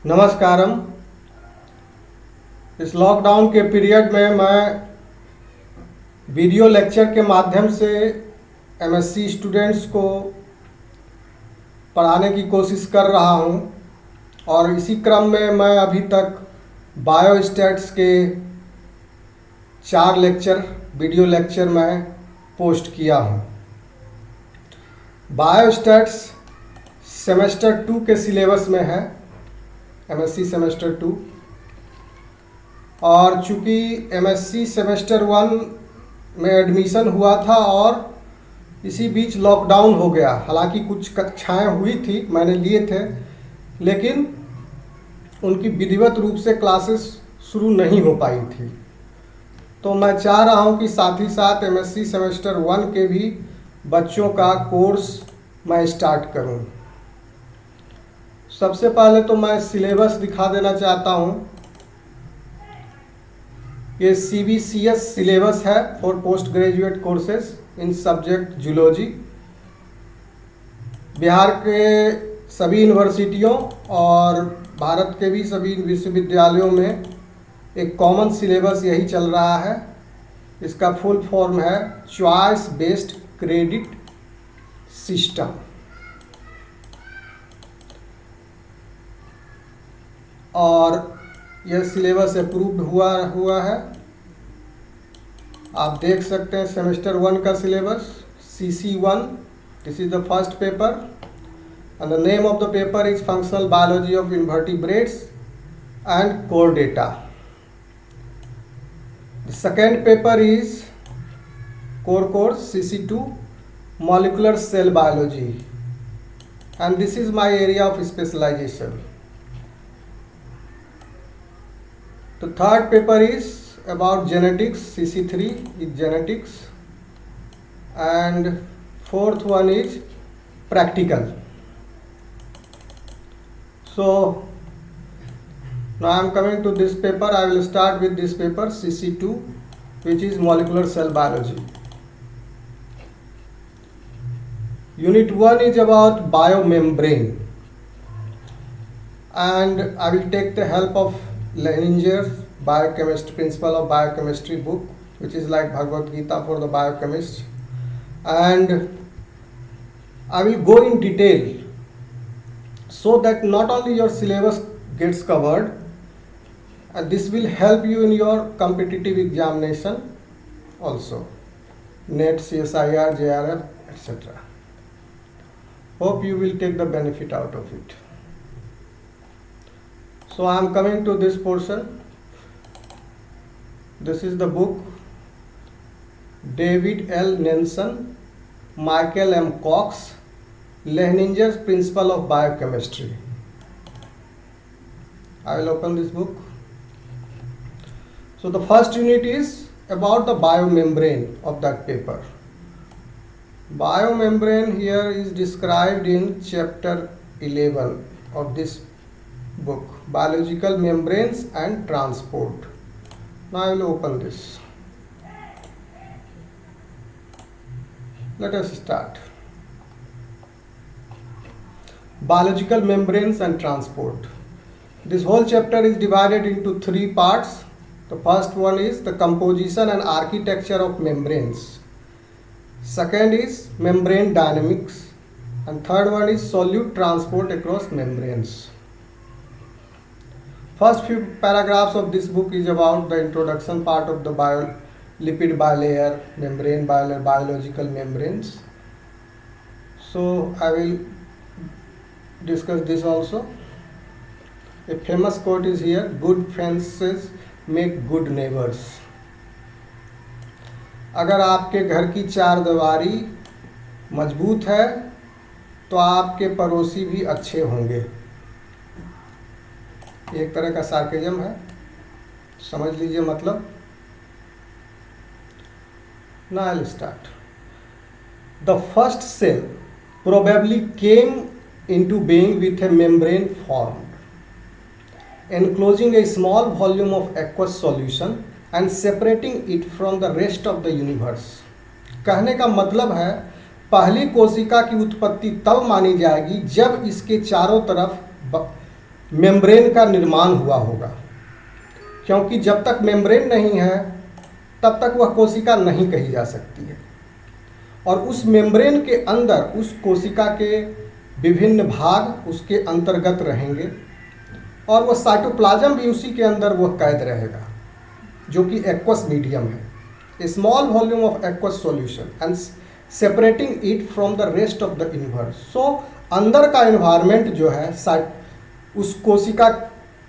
नमस्कारम। इस लॉकडाउन के पीरियड में मैं वीडियो लेक्चर के माध्यम से एमएससी स्टूडेंट्स को पढ़ाने की कोशिश कर रहा हूं और इसी क्रम में मैं अभी तक बायोस्टैट्स के 4 लेक्चर वीडियो लेक्चर मैं पोस्ट किया हूं। बायोस्टैट्स सेमेस्टर 2 के सिलेबस में है, एमएससी सेमेस्टर 2। और चूँकि एमएससी सेमेस्टर 1 में एडमिशन हुआ था और इसी बीच लॉकडाउन हो गया, हालांकि कुछ कक्षाएं हुई थी, मैंने लिए थे, लेकिन उनकी विधिवत रूप से क्लासेस शुरू नहीं हो पाई थी। तो मैं चाह रहा हूं कि साथ ही साथ एमएससी सेमेस्टर 1 के भी बच्चों का कोर्स मैं स्टार्ट करूं। सबसे पहले तो मैं सिलेबस दिखा देना चाहता हूं। ये CBCS सिलेबस है for post graduate courses in subject zoology. Bihar के सभी यूनिवर्सिटियों और भारत के भी सभी विश्वविद्यालयों में एक कॉमन सिलेबस यही चल रहा है। इसका फुल फॉर्म है चॉइस बेस्ड क्रेडिट सिस्टम। और यह सिलेबस अप्रूव्ड हुआ है। आप देख सकते हैं सेमेस्टर 1 का syllabus CC1, this is the first paper and the name of the paper is functional biology of invertebrates and chordata. The second paper is core course CC2, molecular cell biology, and this is my area of specialisation. The third paper is about genetics, CC3 is genetics, and fourth one is practical. So now I am coming to this paper. I will start with this paper CC2, which is molecular cell biology. Unit 1 is about biomembrane, and I will take the help of Leninger's biochemistry principle of biochemistry book, which is like Bhagavad Gita for the biochemist, and I will go in detail so that not only your syllabus gets covered, and this will help you in your competitive examination also, NET, CSIR, JRF, etc. Hope you will take the benefit out of it. So I am coming to this portion. This is the book David L. Nelson, Michael M. Cox, Leninger's Principle of Biochemistry. I will open this book. So the first unit is about the biomembrane of that paper. Biomembrane here is described in chapter 11 of this book, biological membranes and transport. Now I will open this. Let us start. Biological membranes and transport. This whole chapter is divided into 3 parts. The first one is the composition and architecture of membranes. Second is membrane dynamics, and third one is solute transport across membranes. First few paragraphs of this book is about the introduction part of the lipid bilayer, membrane bilayer, biological membranes. So I will discuss this also. A famous quote is here: good fences make good neighbors. अगर आपके घर की चारदीवारी मजबूत है तो आपके पड़ोसी भी अच्छे होंगे। एक तरह का सार्केजम है, समझ लीजिए मतलब। Now I'll start. The first cell probably came into being with a membrane formed, enclosing a small volume of aqueous solution and separating it from the rest of the universe. कहने का मतलब है पहली कोशिका की उत्पत्ति तब मानी जाएगी जब इसके चारों तरफ मेम्ब्रेन का निर्माण हुआ होगा, क्योंकि जब तक मेम्ब्रेन नहीं है तब तक वह कोशिका नहीं कही जा सकती है। और उस मेम्ब्रेन के अंदर उस कोशिका के विभिन्न भाग उसके अंतर्गत रहेंगे और वह साइटोप्लाज्म भी उसी के अंदर वह कैद रहेगा, जो कि एक्वस मीडियम है, a small volume of aqueous solution and separating it from the rest of the universe. So अंदर का एनवायरनमेंट जो है उस कोशिका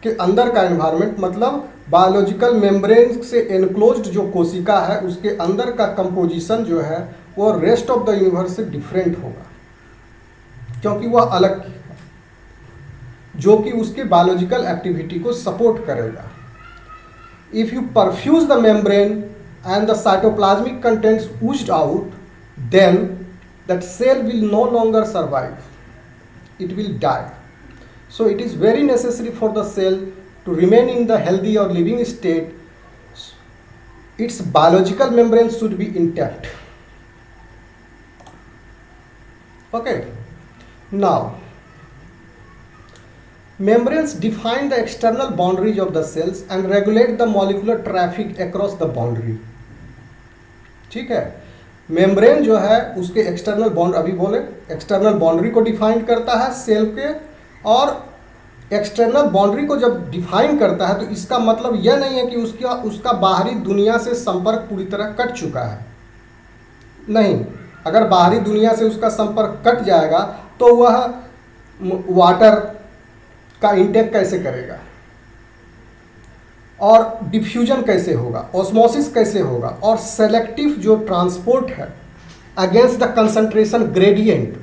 के अंदर का एनवायरनमेंट मतलब बायोलॉजिकल मेम्ब्रेन से एनक्लोज्ड जो कोशिका है उसके अंदर का कंपोजिशन जो है वो रेस्ट ऑफ द यूनिवर्स से डिफरेंट होगा, क्योंकि वह अलग है, जो कि उसके बायोलॉजिकल एक्टिविटी को सपोर्ट करेगा। If you perfuse the membrane and the cytoplasmic contents oozed out, then that cell will no longer survive, it will die. So it is very necessary for the cell to remain in the healthy or living state. Its biological membrane should be intact. Okay, now membranes define the external boundaries of the cells and regulate the molecular traffic across the boundary. ठीक है, membrane जो है उसके external bound अभी बोले external boundary को define करता है सेल के, और एक्सटर्नल बाउंड्री को जब डिफाइन करता है तो इसका मतलब यह नहीं है कि उसका बाहरी दुनिया से संपर्क पूरी तरह कट चुका है। नहीं, अगर बाहरी दुनिया से उसका संपर्क कट जाएगा तो वह वाटर का इंटेक कैसे करेगा और डिफ्यूजन कैसे होगा, ऑस्मोसिस कैसे होगा, और सेलेक्टिव जो ट्रांसपोर्ट है अगेंस्ट द कंसंट्रेशन ग्रेडियंट,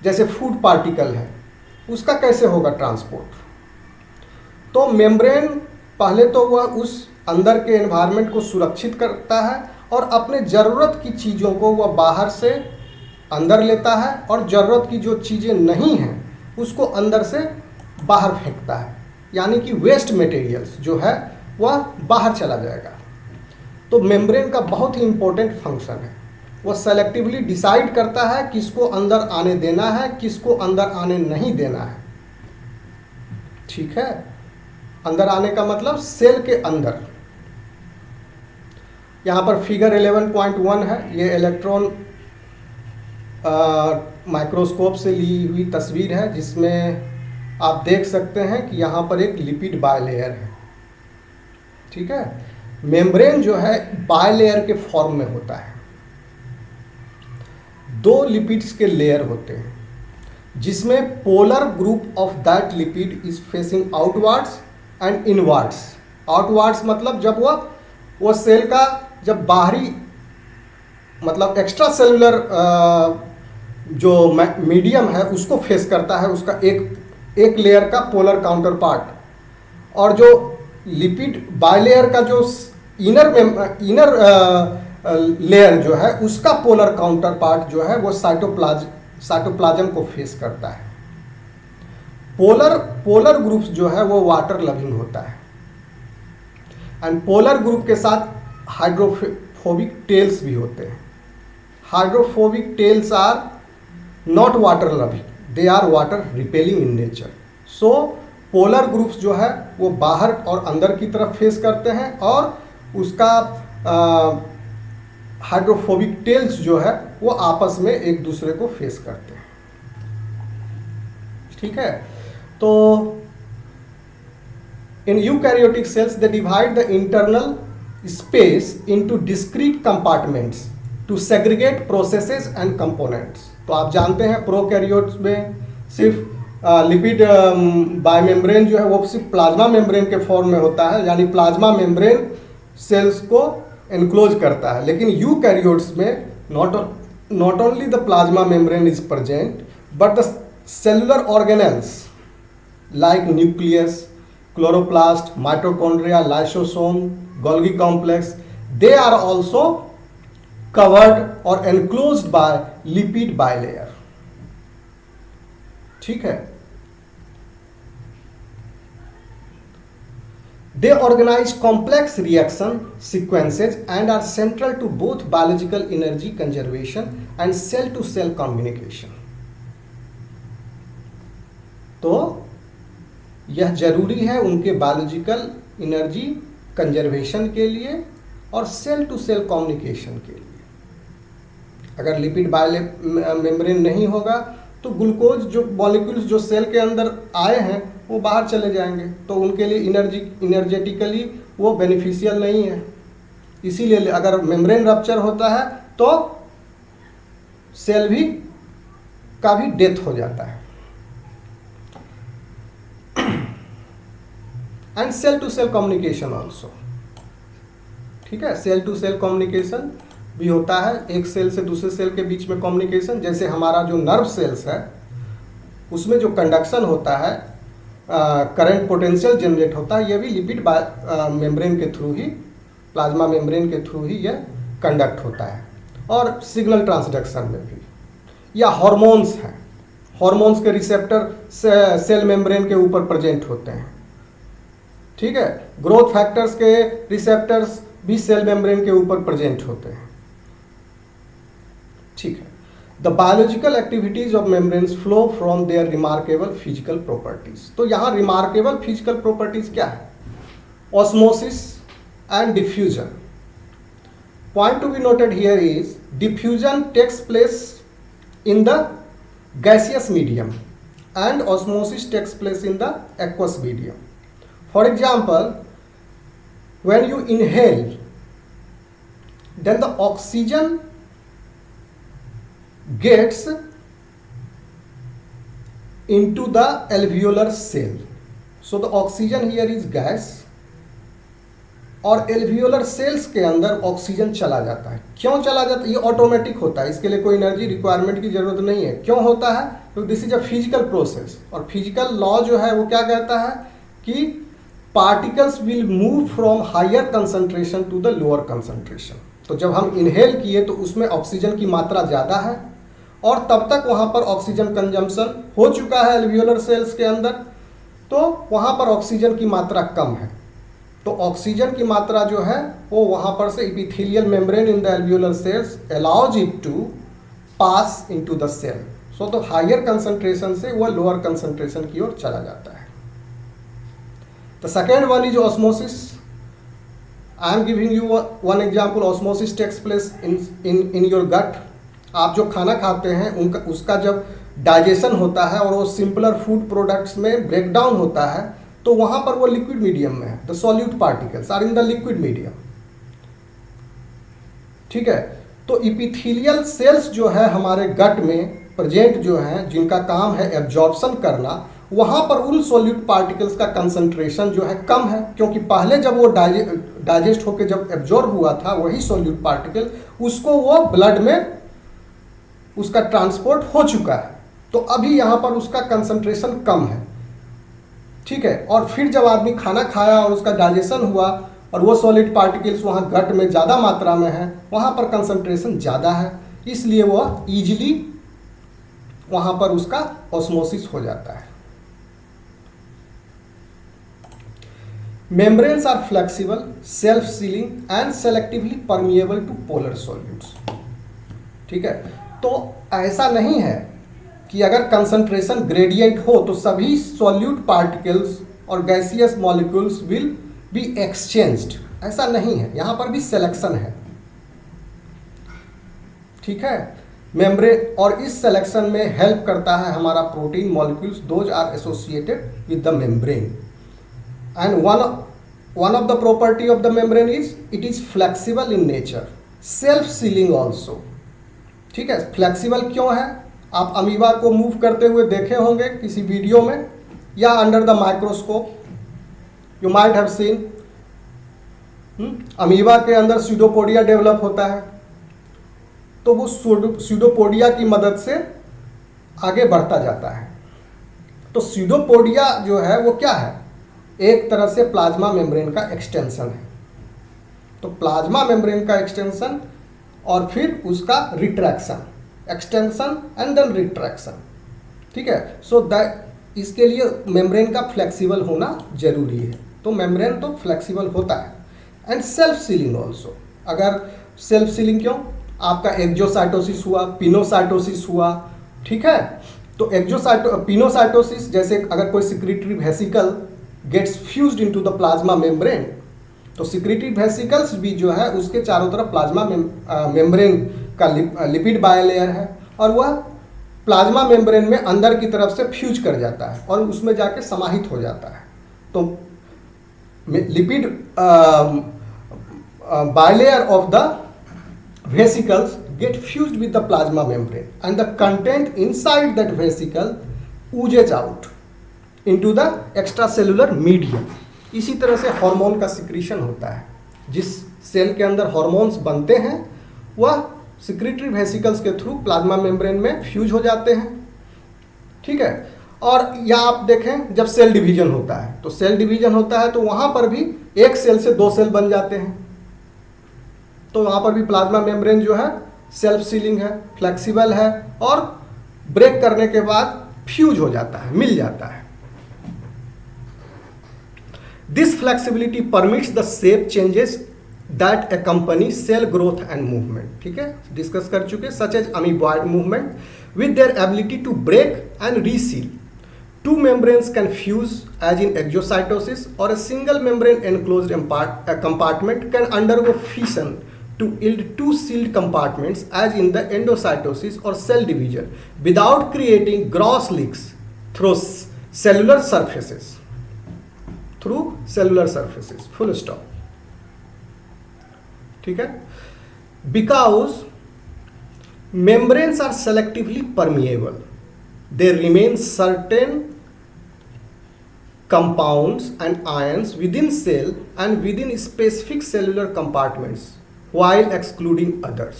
जैसे फूड पार्टिकल है, उसका कैसे होगा ट्रांसपोर्ट। तो मेम्ब्रेन पहले तो वह उस अंदर के एनवायरनमेंट को सुरक्षित करता है और अपने ज़रूरत की चीज़ों को वह बाहर से अंदर लेता है, और ज़रूरत की जो चीज़ें नहीं हैं उसको अंदर से बाहर फेंकता है, यानी कि वेस्ट मटेरियल्स जो है वह बाहर चला जाएगा। तो मेम्ब्रेन का बहुत ही इम्पोर्टेंट फंक्शन है, वह सेलेक्टिवली डिसाइड करता है किसको अंदर आने देना है, किसको अंदर आने नहीं देना है। ठीक है, अंदर आने का मतलब सेल के अंदर। यहाँ पर फिगर 11.1 है, ये इलेक्ट्रॉन माइक्रोस्कोप से ली हुई तस्वीर है, जिसमें आप देख सकते हैं कि यहाँ पर एक लिपिड बायलेयर है। ठीक है, मेम्ब्रेन जो है बायलेयर के फॉर्म में होता है, दो लिपिड्स के लेयर होते हैं, जिसमें polar group of that lipid is facing outwards and inwards. Outwards मतलब जब वह सेल का जब बाहरी मतलब एक्स्ट्रा सेलुलर जो मीडियम है उसको फेस करता है, उसका एक लेयर का पोलर काउंटर पार्ट, और जो लिपिड बायलेयर का जो इनर लेयर जो है उसका पोलर काउंटर पार्ट जो है वो साइटोप्लाज्म को फेस करता है। पोलर ग्रुप्स जो है वो वाटर लविंग होता है, एंड पोलर ग्रुप के साथ हाइड्रोफोबिक टेल्स भी होते हैं। Hydrophobic tails are not water loving, they are water repelling in nature. So polar groups जो है वो बाहर और अंदर की तरफ फेस करते हैं, और उसका हाइड्रोफोबिक टेल्स जो है वो आपस में एक दूसरे को फेस करते हैं। ठीक है, तो in eukaryotic cells they divide the internal space into discrete compartments to segregate processes and components. तो आप जानते हैं प्रोकैरियोट्स में सिर्फ लिपिड बायोमेम्ब्रेन जो है वो सिर्फ प्लाज्मा मेम्ब्रेन के फॉर्म में होता है, यानी प्लाज्मा मेम्ब्रेन सेल्स को एनक्लोज करता है, लेकिन यूकैरियोट्स में not only the plasma membrane is present but the cellular organelles like nucleus, chloroplast, mitochondria, lysosome, Golgi complex, they are also covered और एनक्लोज्ड बाय लिपिड बायलेयर। ठीक है, they organize complex reaction sequences and are central to both biological energy conservation and cell to cell communication। तो यह जरूरी है उनके biological energy conservation के लिए और सेल टू सेल कम्युनिकेशन के लिए। अगर लिपिड मेम्ब्रेन नहीं होगा तो ग्लूकोज जो मॉलिक्यूल्स जो सेल के अंदर आए हैं वो बाहर चले जाएंगे, तो उनके लिए इनर्जेटिकली वो बेनिफिशियल नहीं है। इसीलिए अगर मेम्ब्रेन रप्चर होता है तो सेल का भी डेथ हो जाता है। And cell to cell communication also, ठीक है, सेल टू सेल कम्युनिकेशन भी होता है, एक सेल से दूसरे सेल के बीच में कम्युनिकेशन। जैसे हमारा जो नर्व सेल्स है उसमें जो कंडक्शन होता है, करंट पोटेंशियल जनरेट होता है, यह भी लिपिड मेम्ब्रेन के थ्रू ही, प्लाज्मा मेम्ब्रेन के थ्रू ही यह कंडक्ट होता है। और सिग्नल ट्रांसडक्शन में भी, या हार्मोन्स हैं, हार्मोन्स के रिसेप्टर सेल मेम्ब्रेन के ऊपर प्रेजेंट होते हैं, ठीक है। ग्रोथ फैक्टर्स के रिसेप्टर्स भी सेल मेम्ब्रेन के ऊपर प्रेजेंट होते हैं, ठीक है। The biological activities of membranes flow from their remarkable physical properties. तो यहाँ रिमार्केबल फिजिकल प्रॉपर्टीज क्या है? Osmosis and diffusion. Point to be noted here is diffusion takes place in the gaseous medium and osmosis takes place in the aqueous medium. For example, when you inhale, then the oxygen gets into the alveolar cell. So the oxygen here is gas, और alveolar cells के अंदर oxygen चला जाता है। क्यों चला जाता है? ये ऑटोमेटिक होता है, इसके लिए कोई एनर्जी रिक्वायरमेंट की जरूरत नहीं है। क्यों होता है? तो this is a physical process, और फिजिकल लॉ जो है वो क्या कहता है कि particles will move from higher concentration to the lower concentration. तो जब हम इनहेल किए तो उसमें ऑक्सीजन की मात्रा ज़्यादा है, और तब तक वहाँ पर ऑक्सीजन कंजम्पशन हो चुका है एल्वियोलर सेल्स के अंदर, तो वहाँ पर ऑक्सीजन की मात्रा कम है। तो ऑक्सीजन की मात्रा जो है वो वहाँ पर से epithelial membrane in the alveolar cells allows it to pass into the cell. So तो हायर कंसंट्रेशन से वह लोअर कंसंट्रेशन की ओर चला जाता है। The second one is osmosis. I am giving you one example. Osmosis takes place in your gut. आप जो खाना खाते हैं उसका जब डाइजेशन होता है और वो सिंपलर फूड प्रोडक्ट्स में ब्रेक डाउन होता है, तो वहां पर वो लिक्विड मीडियम में है। The solute particles are in the liquid medium, ठीक है। तो इपिथेलियल सेल्स जो है हमारे गट में प्रेजेंट जो है, जिनका काम है एब्जॉर्प्शन करना, वहां पर उन सॉल्यूट पार्टिकल्स का कंसंट्रेशन जो है कम है, क्योंकि पहले जब वो डाइजेस्ट होकर जब एब्जॉर्ब हुआ था वही सॉल्यूट पार्टिकल, उसको वो ब्लड में उसका ट्रांसपोर्ट हो चुका है, तो अभी यहाँ पर उसका कंसंट्रेशन कम है, ठीक है। और फिर जब आदमी खाना खाया और उसका डाइजेशन हुआ और वो सॉलिड पार्टिकल्स वहाँ गट में ज़्यादा मात्रा में है, वहाँ पर कंसंट्रेशन ज़्यादा है, इसलिए वो ईजिली वहाँ पर उसका ऑस्मोसिस हो जाता है। Membranes are flexible, self sealing and selectively permeable to polar solutes, ठीक है। तो ऐसा नहीं है कि अगर कंसंट्रेशन ग्रेडियंट हो तो सभी सॉल्यूट पार्टिकल्स और gaseous molecules will be exchanged, ऐसा नहीं है। यहाँ पर भी सिलेक्शन है, ठीक है। मेम्ब्रेन, और इस सिलेक्शन में हेल्प करता है हमारा protein molecules, those are associated with the membrane. And one of the property of the membrane is it is flexible in nature, self sealing also, ठीक है। फ्लेक्सिबल क्यों है? आप अमीबा को मूव करते हुए देखे होंगे किसी वीडियो में, या under the microscope you might have seen. Amoeba के अंदर स्यूडोपोडिया डेवलप होता है, तो वो स्यूडोपोडिया की मदद से आगे बढ़ता जाता है। तो स्यूडोपोडिया जो है वो क्या है? एक तरह से प्लाज्मा मेम्ब्रेन का एक्सटेंशन है। तो प्लाज्मा मेम्ब्रेन का एक्सटेंशन और फिर उसका retraction, extension and then retraction, ठीक है। सो दैट इसके लिए मेम्ब्रेन का फ्लेक्सिबल होना जरूरी है। तो मेम्ब्रेन तो फ्लेक्सिबल होता है। And self sealing also. अगर सेल्फ सीलिंग क्यों? आपका एक्जोसाइटोसिस हुआ, पिनोसाइटोसिस हुआ, ठीक है, तो पिनोसाइटोसिस, जैसे अगर कोई secretory vesicle gets fused into the plasma membrane, तो सिक्रीटरी वेसिकल्स भी जो है उसके चारों तरफ प्लाज्मा मेम्ब्रेन का लिपिड बायलेयर है, और वह प्लाज्मा मेम्ब्रेन में अंदर की तरफ से फ्यूज कर जाता है और उसमें जाके समाहित हो जाता है। तो lipid bilayer of the vesicles get fused with the plasma membrane and the content inside that vesicle oozes out into the extracellular medium। इसी तरह से हार्मोन का सिक्रीशन होता है। जिस सेल के अंदर हार्मोन्स बनते हैं वह सिक्रीटरी वेसिकल्स के थ्रू प्लाज्मा मेम्ब्रेन में फ्यूज हो जाते हैं, ठीक है। और यहाँ आप देखें जब सेल डिवीजन होता है, तो सेल डिवीजन होता है तो वहाँ पर भी एक सेल से दो सेल बन जाते हैं, तो वहाँ पर भी प्लाज्मा मेम्ब्रेन जो है सेल्फ सीलिंग है, फ्लेक्सिबल है और ब्रेक करने के बाद फ्यूज हो जाता है, मिल जाता है। This flexibility permits the shape changes that accompany cell growth and movement, ठीक है, डिस्कस कर चुके, such as amoeboid movement with their ability to break and reseal. Two membranes can fuse as in exocytosis, or a single membrane enclosed compartment can undergo fission to yield two sealed compartments as in the endocytosis or cell division without creating gross leaks through cellular surfaces. Full stop. ठीक है, because membranes are selectively permeable, they remain certain compounds and ions within cell and within specific cellular compartments while excluding others।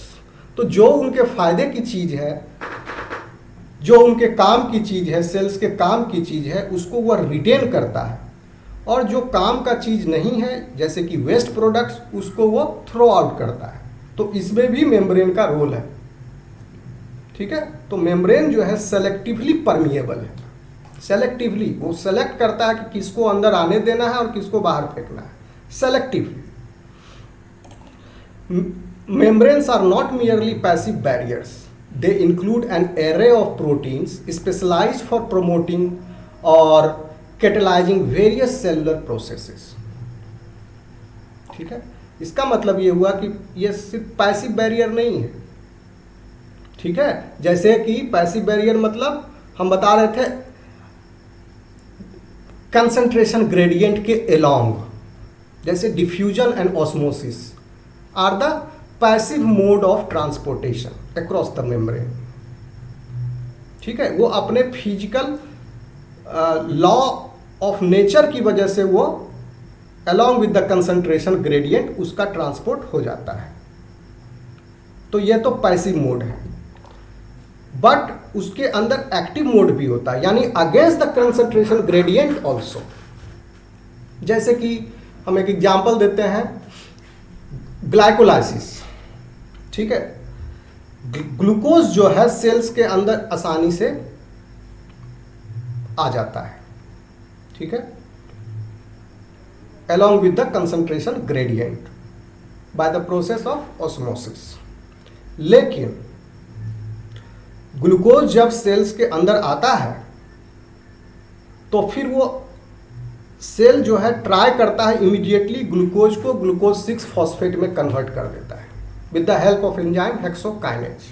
तो जो उनके फायदे की चीज है, जो उनके काम की चीज है, सेल्स के काम की चीज है, उसको वह रिटेन करता है, और जो काम का चीज नहीं है जैसे कि वेस्ट प्रोडक्ट्स, उसको वो थ्रो आउट करता है। तो इसमें भी मेम्ब्रेन का रोल है, ठीक है। तो मेम्ब्रेन जो है सेलेक्टिवली परमिएबल है, सेलेक्टिवली वो सेलेक्ट करता है कि किसको अंदर आने देना है और किसको बाहर फेंकना है, selectively. Membranes are not merely passive barriers, they include an array of proteins specialised for promoting और कैटेलाइजिंग वेरियस सेलुलर प्रोसेसेस, ठीक है। इसका मतलब ये हुआ कि ये सिर्फ पैसिव बैरियर नहीं है, ठीक है। जैसे कि पैसिव बैरियर मतलब हम बता रहे थे कंसंट्रेशन ग्रेडियंट के अलोंग, जैसे diffusion and osmosis are the passive mode of transportation across the membrane, ठीक है। वो अपने फिजिकल लॉ ऑफ नेचर की वजह से वो along with the concentration gradient उसका ट्रांसपोर्ट हो जाता है। तो ये तो पैसिव मोड है, बट उसके अंदर एक्टिव मोड भी होता है, यानी against the concentration gradient also. जैसे कि हम एक एग्जांपल देते हैं, ग्लाइकोलाइसिस, ठीक है। ग्लूकोज जो है सेल्स के अंदर आसानी से आ जाता है, ठीक है, along with the concentration gradient by the process of osmosis। लेकिन ग्लूकोज जब सेल्स के अंदर आता है तो फिर वो सेल जो है ट्राई करता है इमीडिएटली ग्लूकोज को ग्लूकोज 6 फॉस्फेट में कन्वर्ट कर देता है with the help of enzyme hexokinase.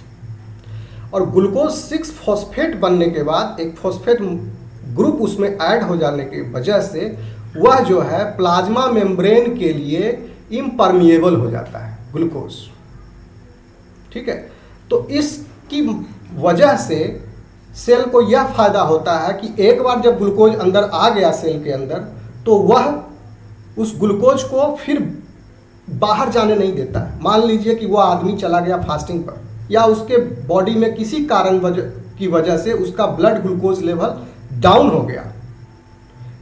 और ग्लूकोज 6 फॉस्फेट बनने के बाद एक फॉस्फेट ग्रुप उसमें ऐड हो जाने की वजह से वह जो है प्लाज्मा मेम्ब्रेन के लिए इम्परमिएबल हो जाता है ग्लूकोज, ठीक है। तो इसकी वजह से सेल को यह फायदा होता है कि एक बार जब ग्लूकोज अंदर आ गया सेल के अंदर, तो वह उस ग्लूकोज को फिर बाहर जाने नहीं देता है। मान लीजिए कि वह आदमी चला गया फास्टिंग पर, या उसके बॉडी में किसी कारण की वजह से उसका ब्लड ग्लूकोज लेवल डाउन हो गया,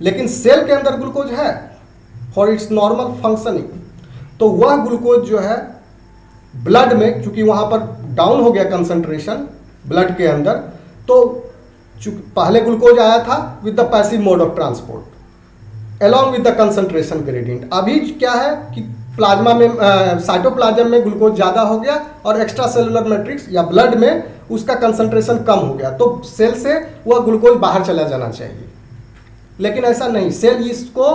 लेकिन सेल के अंदर ग्लूकोज है फॉर इट्स नॉर्मल फंक्शनिंग, तो वह ग्लूकोज जो है ब्लड में, चूंकि वहां पर डाउन हो गया कंसंट्रेशन ब्लड के अंदर, तो पहले ग्लूकोज आया था with the passive mode of transport along with the concentration gradient. अभी क्या है कि प्लाज्मा में साइटोप्लाज्म में ग्लूकोज ज़्यादा हो गया और एक्स्ट्रा सेलुलर मैट्रिक्स या ब्लड में उसका कंसंट्रेशन कम हो गया तो सेल से वह ग्लूकोज बाहर चला जाना चाहिए, लेकिन ऐसा नहीं, सेल इसको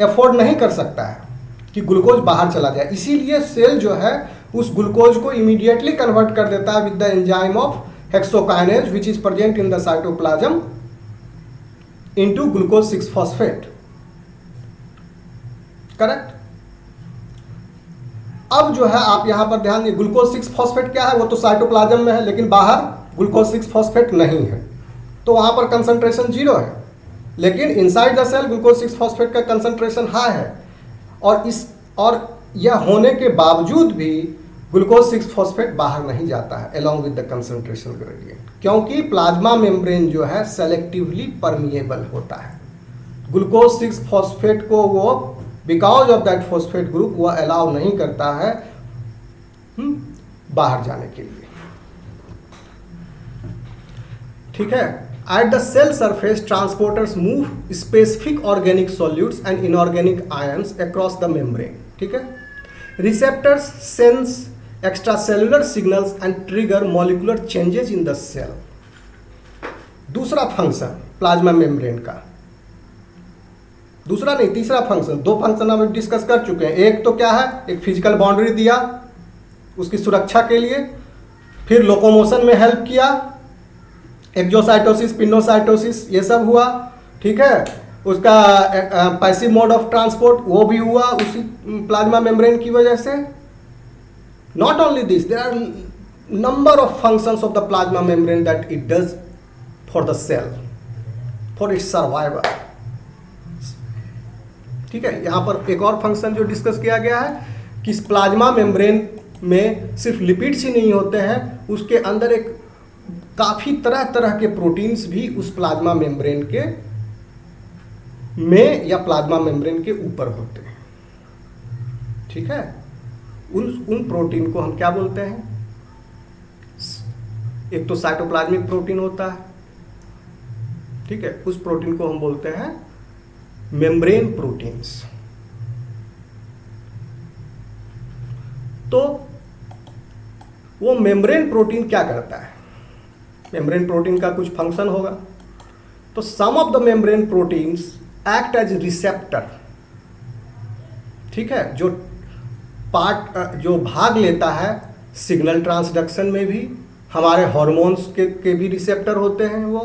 एफोर्ड नहीं कर सकता है कि ग्लूकोज बाहर चला जाए, इसीलिए सेल जो है उस ग्लूकोज को इमीडिएटली कन्वर्ट कर देता है with the enzyme of hexokinase which is present in the cytoplasm into glucose 6 phosphate. Correct. अब जो है आप यहां पर ध्यान दिए, ग्लूकोज 6 फॉस्फेट क्या है, वो तो साइटोप्लाज्म में है, लेकिन बाहर ग्लूकोज 6 फॉस्फेट नहीं है, तो वहां पर कंसंट्रेशन 0 है, लेकिन inside the cell glucose 6 phosphate का कंसंट्रेशन हाई है, और यह होने के बावजूद भी ग्लूकोज 6 फॉस्फेट बाहर नहीं जाता है along with the concentration gradient, क्योंकि प्लाज्मा मेम्ब्रेन जो है सेलेक्टिवली परमिएबल होता है। ग्लूकोज 6 फॉस्फेट को वो because of that phosphate group वो अलाउ नहीं करता है बाहर जाने के लिए। ठीक है। At the cell surface transporters move specific organic solutes and inorganic ions across the membrane. ठीक है। Receptors sense extracellular signals and trigger molecular changes in the cell. दूसरा फंक्शन प्लाज्मा मेम्ब्रेन का, दूसरा नहीं तीसरा फंक्शन, दो फंक्शन हम discuss कर चुके हैं। एक तो क्या है, एक फिजिकल बाउंड्री दिया उसकी सुरक्षा के लिए, फिर लोकोमोशन में हेल्प किया, एक्जोसाइटोसिस पिंडोसाइटोसिस ये सब हुआ। ठीक है। उसका पैसिव मोड ऑफ ट्रांसपोर्ट वो भी हुआ उसी प्लाज्मा मेम्ब्रेन की वजह से। Not only this, there are number of functions of the plasma membrane that it does for the cell, for its survival. ठीक है। यहां पर एक और फंक्शन जो डिस्कस किया गया है कि इस प्लाज्मा मेम्ब्रेन में सिर्फ लिपिड्स ही नहीं होते हैं, उसके अंदर एक काफी तरह तरह के प्रोटीन्स भी उस प्लाज्मा मेम्ब्रेन के में या प्लाज्मा मेम्ब्रेन के ऊपर होते हैं। ठीक है। उन प्रोटीन को हम क्या बोलते हैं, एक तो साइटोप्लाज्मिक प्रोटीन होता है। ठीक है। उस प्रोटीन को हम बोलते हैं मेम्ब्रेन प्रोटीन्स। तो वो मेम्ब्रेन प्रोटीन क्या करता है, मेम्ब्रेन प्रोटीन का कुछ फंक्शन होगा। तो some of the membrane proteins act as receptor. ठीक है। जो भाग लेता है सिग्नल ट्रांसडक्शन में भी, हमारे हार्मोन्स के भी रिसेप्टर होते हैं वो।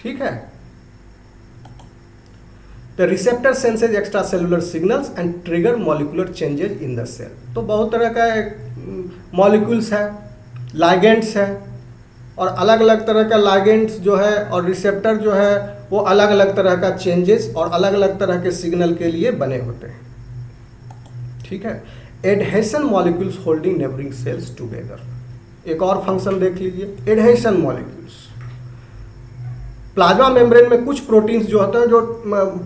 ठीक है। The receptor senses extracellular signals and trigger molecular changes in the cell। तो बहुत तरह का मॉलिक्यूल्स है, लाइगेंड्स है, और अलग अलग तरह का लाइगेंड्स जो है और रिसेप्टर जो है वो अलग अलग तरह का चेंजेस और अलग अलग तरह के सिग्नल के लिए बने होते हैं। ठीक है। Adhesion molecules holding neighbouring cells together. एक और फंक्शन देख लीजिए, एडहेशन मॉलिक्यूल्स। प्लाज्मा मेम्ब्रेन में कुछ प्रोटीन्स जो होते हैं,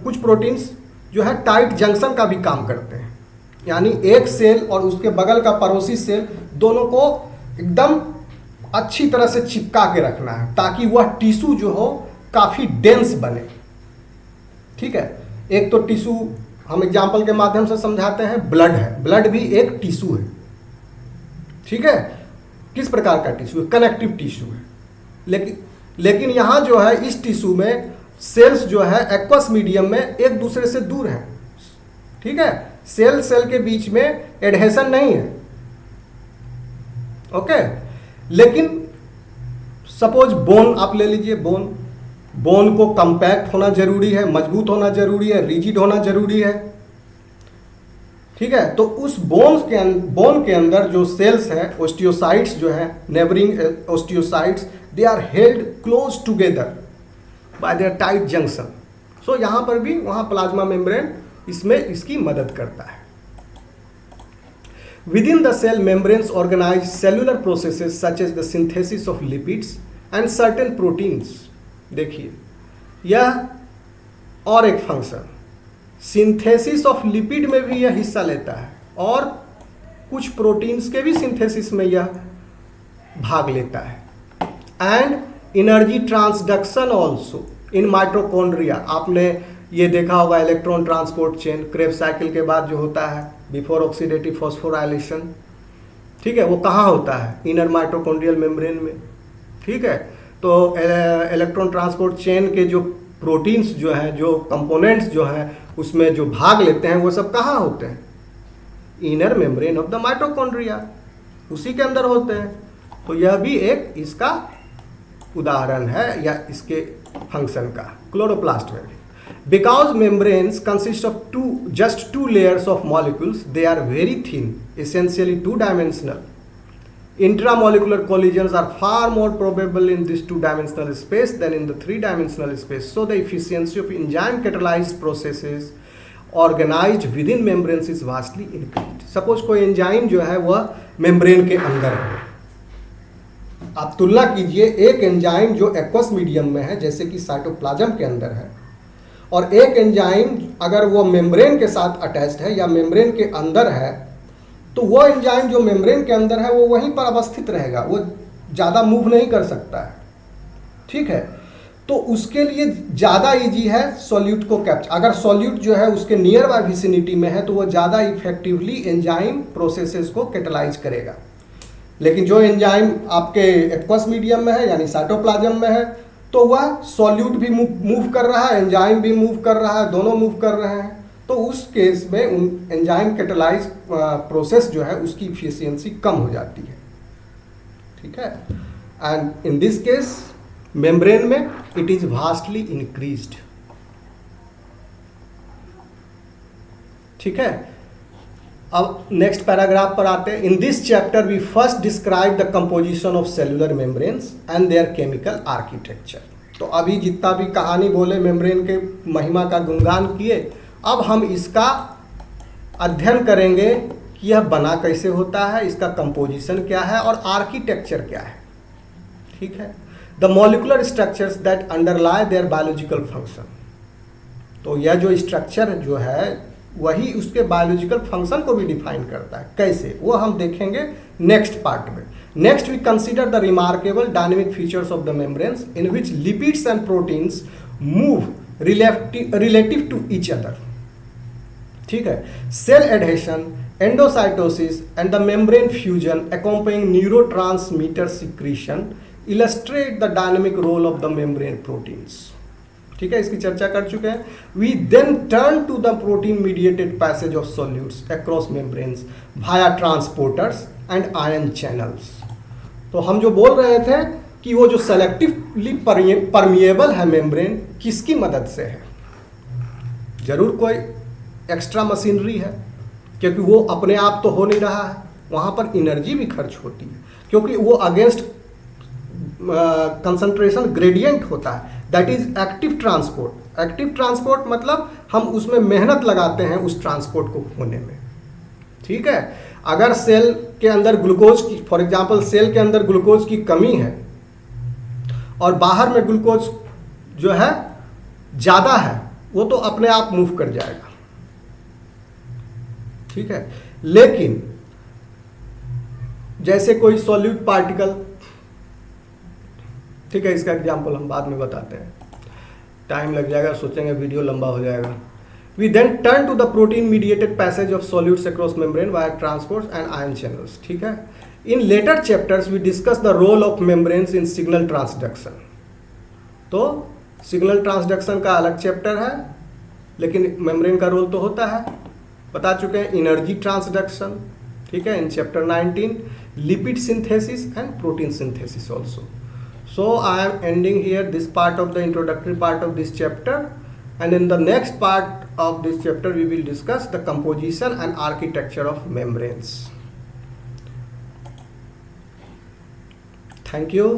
कुछ प्रोटीन्स जो है टाइट जंक्शन का भी काम करते हैं, यानी एक सेल और उसके बगल का पड़ोसी सेल दोनों को एकदम अच्छी तरह से चिपका के रखना है ताकि वह टिश्यू जो हो काफी डेंस बने। ठीक है। एक तो टिश्यू हम एग्जाम्पल के माध्यम से समझाते हैं, ब्लड है, ब्लड भी एक टिश्यू है। ठीक है। किस प्रकार का टिश्यू है, कनेक्टिव टिश्यू है। लेकिन यहां जो है इस टिश्यू में सेल्स जो है एक्वस मीडियम में एक दूसरे से दूर हैं। ठीक है। सेल के बीच में एडहेशन नहीं है। ओके। लेकिन सपोज बोन आप ले लीजिए, बोन को कंपैक्ट होना जरूरी है, मजबूत होना जरूरी है, रिजिड होना जरूरी है। ठीक है। तो उस बोन के अंदर जो सेल्स हैं, ओस्टियोसाइट्स जो है, neighbouring osteocytes, they are held close together by their tight junction. So यहां पर भी वहां प्लाज्मा मेम्ब्रेन इसमें इसकी मदद करता है। Within the cell, membranes organize cellular processes such as the synthesis of lipids and certain proteins। देखिए यह और एक फंक्शन, सिंथेसिस ऑफ लिपिड में भी यह हिस्सा लेता है और कुछ प्रोटीन्स के भी सिंथेसिस में यह भाग लेता है। And energy transduction also in mitochondria. आपने ये देखा होगा electron transport chain, Krebs cycle के बाद जो होता है बिफोर ऑक्सीडेटिव फॉस्फोराइलेशन। ठीक है। वो कहाँ होता है, इनर माइटोकॉन्ड्रियल मेम्ब्रेन में। ठीक है। तो इलेक्ट्रॉन ट्रांसपोर्ट चेन के जो प्रोटीन्स जो हैं, जो कंपोनेंट्स जो हैं, उसमें जो भाग लेते हैं वो सब कहाँ होते हैं? Inner membrane of the mitochondria, उसी के अंदर होते हैं। तो यह भी एक इसका उदाहरण है या इसके फंक्शन का, क्लोरोप्लास्ट में भी। Because membranes consist of just two layers of molecules, they are very thin, essentially two-dimensional. Intramolecular collisions are far more probable in this two-dimensional space than in the three-dimensional space. So the efficiency of enzyme catalyzed processes organized within membranes is vastly increased. Suppose कोई enzyme जो है वह membrane के अंदर है। आप तुलना कीजिए, एक एंजाइम जो एक्वस मीडियम में है, जैसे कि साइटोप्लाज्म के अंदर है, और एक एंजाइम अगर वो मेम्ब्रेन के साथ अटैच्ड है या मेम्ब्रेन के अंदर है, तो वो एंजाइम जो मेम्ब्रेन के अंदर है वो वहीं पर अवस्थित रहेगा, वो ज़्यादा मूव नहीं कर सकता है। ठीक है, तो उसके लिए ज़्यादा इजी है सॉल्यूट को कैप्चर। अगर सॉल्यूट जो है उसके नियर बाय विसिनिटी में है तो वो ज़्यादा इफेक्टिवली एंजाइम प्रोसेसेस को कैटलाइज करेगा। लेकिन जो एंजाइम आपके एक्वस मीडियम में है यानी साइटोप्लाज्म में है, तो वह सॉल्यूट भी मूव कर रहा है, एंजाइम भी मूव कर रहा है, दोनों मूव कर रहे हैं। तो उस केस में उन एंजाइम कैटलाइज प्रोसेस जो है उसकी इफिशियंसी कम हो जाती है। ठीक है, and in this case membrane में इट इज वास्टली इंक्रीज्ड। ठीक है, अब नेक्स्ट पैराग्राफ पर आते हैं। In this chapter we first describe the composition of cellular membranes and their chemical architecture. तो अभी जितना भी कहानी बोले मेम्ब्रेन के महिमा का गुणगान किए, अब हम इसका अध्ययन करेंगे कि यह बना कैसे होता है, इसका कंपोजिशन क्या है और आर्किटेक्चर क्या है। ठीक है, the molecular structures that underlie their biological function. तो यह जो स्ट्रक्चर जो है वही उसके बायोलॉजिकल फंक्शन को भी डिफाइन करता है। कैसे, वो हम देखेंगे नेक्स्ट पार्ट में। Next we consider the remarkable dynamic features of the membranes in which lipids and proteins move relative to each other. ठीक है, cell adhesion, endocytosis and the membrane fusion accompanying neurotransmitter secretion illustrate the dynamic role of the membrane proteins. ठीक है, इसकी चर्चा कर चुके हैं। We then turn to the protein mediated passage of solutes across membranes via transporters and ion channels. तो हम जो बोल रहे थे कि वो जो सेलेक्टिवली परमिएबल है मेम्ब्रेन, किसकी मदद से है? जरूर कोई एक्स्ट्रा मशीनरी है, क्योंकि वो अपने आप तो हो नहीं रहा है, वहाँ पर एनर्जी भी खर्च होती है, क्योंकि वो अगेंस्ट कंसंट्रेशन ग्रेडियंट होता है, that is active transport. Active transport मतलब हम उसमें मेहनत लगाते हैं उस ट्रांसपोर्ट को होने में। ठीक है, अगर सेल के अंदर ग्लूकोज की, फॉर एग्जांपल सेल के अंदर ग्लूकोज की कमी है और बाहर में ग्लूकोज जो है ज़्यादा है, वो तो अपने आप मूव कर जाएगा। ठीक है, लेकिन जैसे कोई सॉल्यूट पार्टिकल, ठीक है, इसका एग्जाम्पल हम बाद में बताते हैं, टाइम लग जाएगा, सोचेंगे वीडियो लंबा हो जाएगा। We then turn to the protein mediated passage of solutes across membrane via transports and ion channels. ठीक है, in later chapters we discuss the role of membranes in signal transduction. तो signal transduction का अलग chapter है, लेकिन membrane का role तो होता है, बता चुके हैं। एनर्जी ट्रांसडक्शन, ठीक है, in chapter 19, lipid synthesis and protein synthesis also. So I am ending here this part of the introductory part of this chapter, and in the next part of this chapter we will discuss the composition and architecture of membranes. Thank you.